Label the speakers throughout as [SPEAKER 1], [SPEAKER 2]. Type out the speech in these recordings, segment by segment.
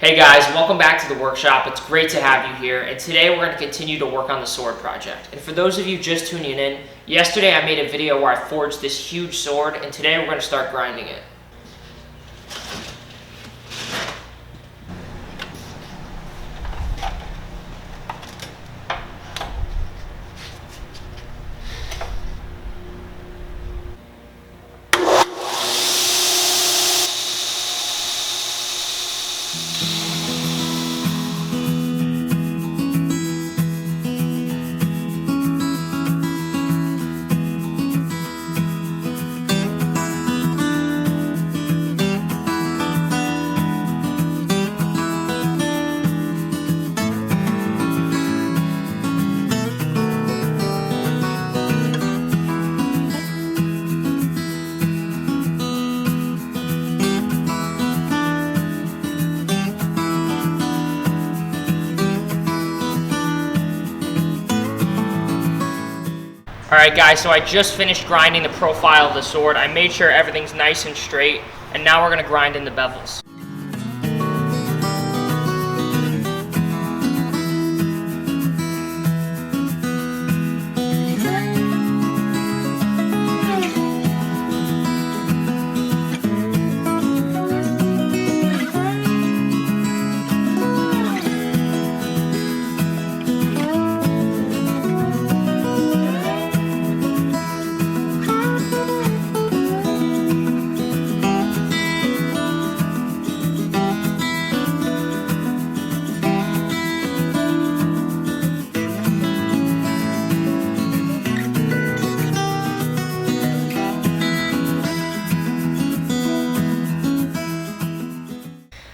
[SPEAKER 1] Hey guys, welcome back to the workshop. It's great to have you here, and today we're going to continue to work on the sword project. And for those of you just tuning in, yesterday I made a video where I forged this huge sword, and today we're going to start grinding it. Alright guys, so I just finished grinding the profile of the sword. I made sure everything's nice and straight, and now we're going to grind in the bevels.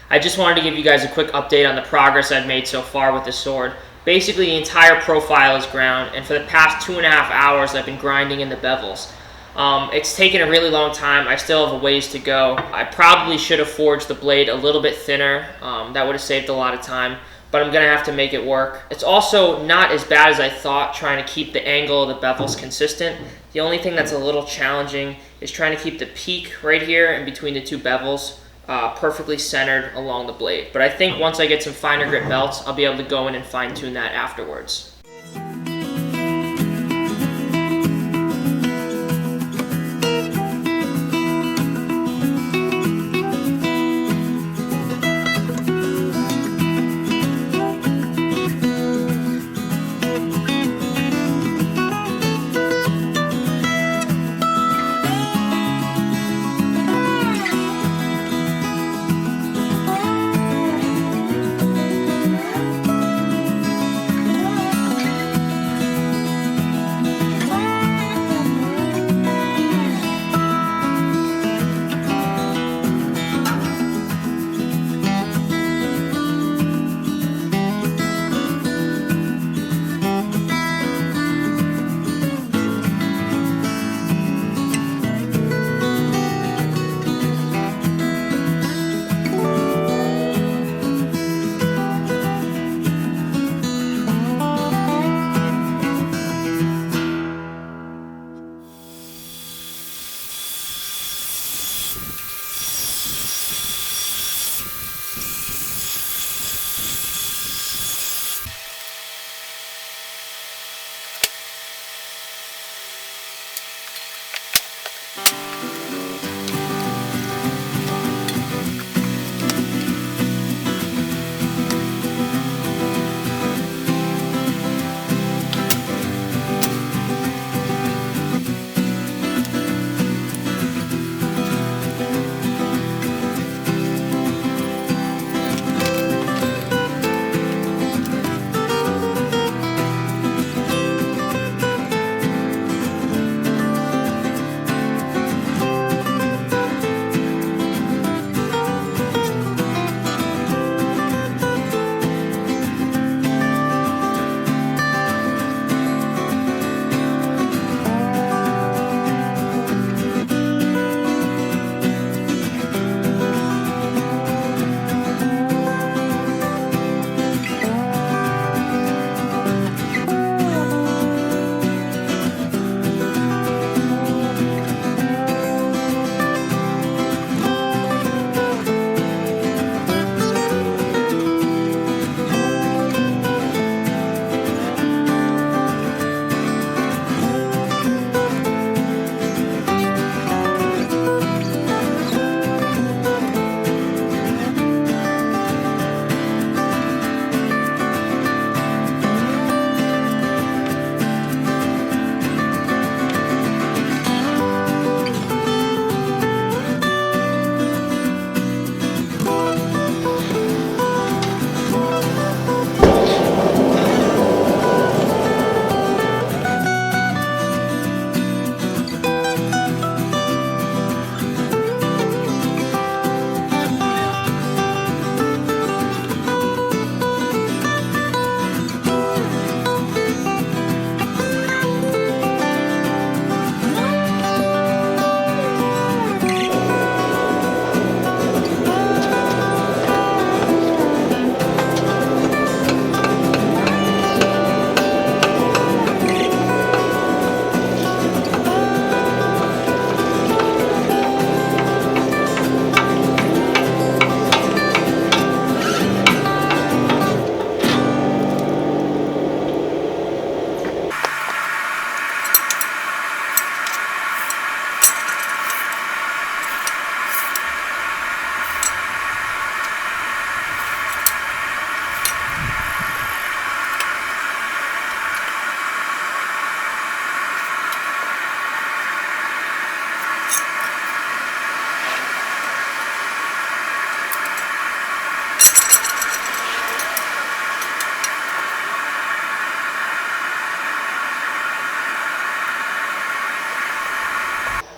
[SPEAKER 1] I just wanted to give you guys a quick update on the progress I've made so far with the sword. Basically, the entire profile is ground, and for the past 2.5 hours I've been grinding in the bevels. It's taken a really long time. I still have a ways to go. I probably should have forged the blade a little bit thinner. That would have saved a lot of time, but I'm going to have to make it work. It's also not as bad as I thought trying to keep the angle of the bevels consistent. The only thing that's a little challenging is trying to keep the peak right here in between the two bevels perfectly centered along the blade. But I think once I get some finer grit belts, I'll be able to go in and fine tune that afterwards.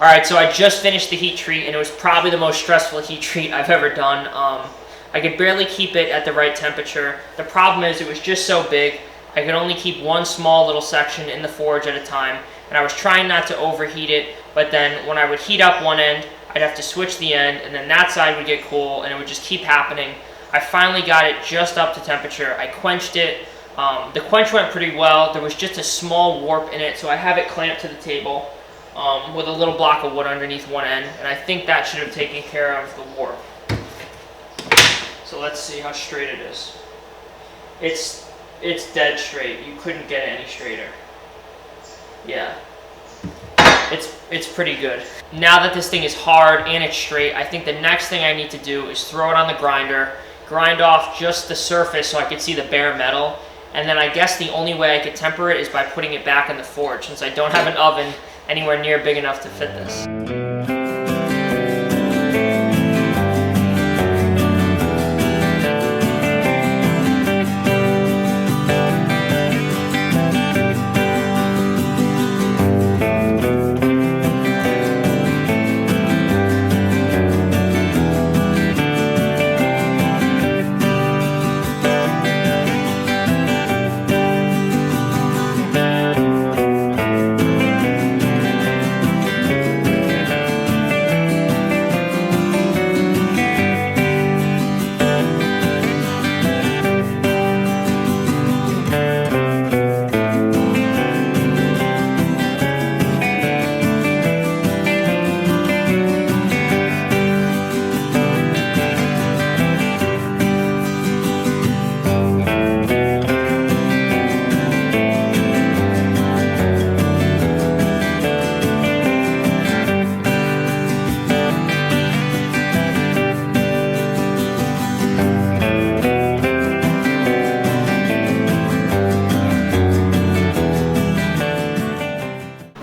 [SPEAKER 1] Alright, so I just finished the heat treat, and it was probably the most stressful heat treat I've ever done. I could barely keep it at the right temperature. The problem is it was just so big, I could only keep one small little section in the forge at a time, and I was trying not to overheat it, but then when I would heat up one end, I'd have to switch the end, and then that side would get cool, and it would just keep happening. I finally got it just up to temperature. I quenched it. The quench went pretty well. There was just a small warp in it, so I have it clamped to the table with a little block of wood underneath one end, and I think that should have taken care of the warp. So let's see how straight it is. It's dead straight. You couldn't get it any straighter. Yeah. It's pretty good. Now that this thing is hard and it's straight, I think the next thing I need to do is throw it on the grinder, grind off just the surface so I could see the bare metal, and then I guess the only way I could temper it is by putting it back in the forge, since I don't have an oven anywhere near big enough to fit this.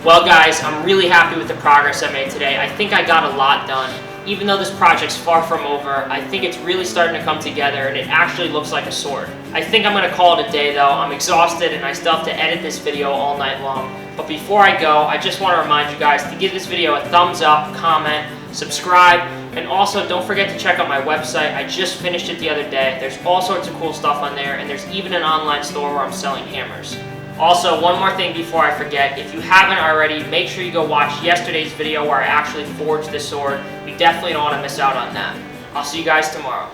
[SPEAKER 1] Well guys, I'm really happy with the progress I made today. I think I got a lot done. Even though this project's far from over, I think it's really starting to come together and it actually looks like a sword. I think I'm going to call it a day though. I'm exhausted and I still have to edit this video all night long. But before I go, I just want to remind you guys to give this video a thumbs up, comment, subscribe, and also don't forget to check out my website. I just finished it the other day. There's all sorts of cool stuff on there, and there's even an online store where I'm selling hammers. Also, one more thing before I forget, if you haven't already, make sure you go watch yesterday's video where I actually forged this sword. You definitely don't want to miss out on that. I'll see you guys tomorrow.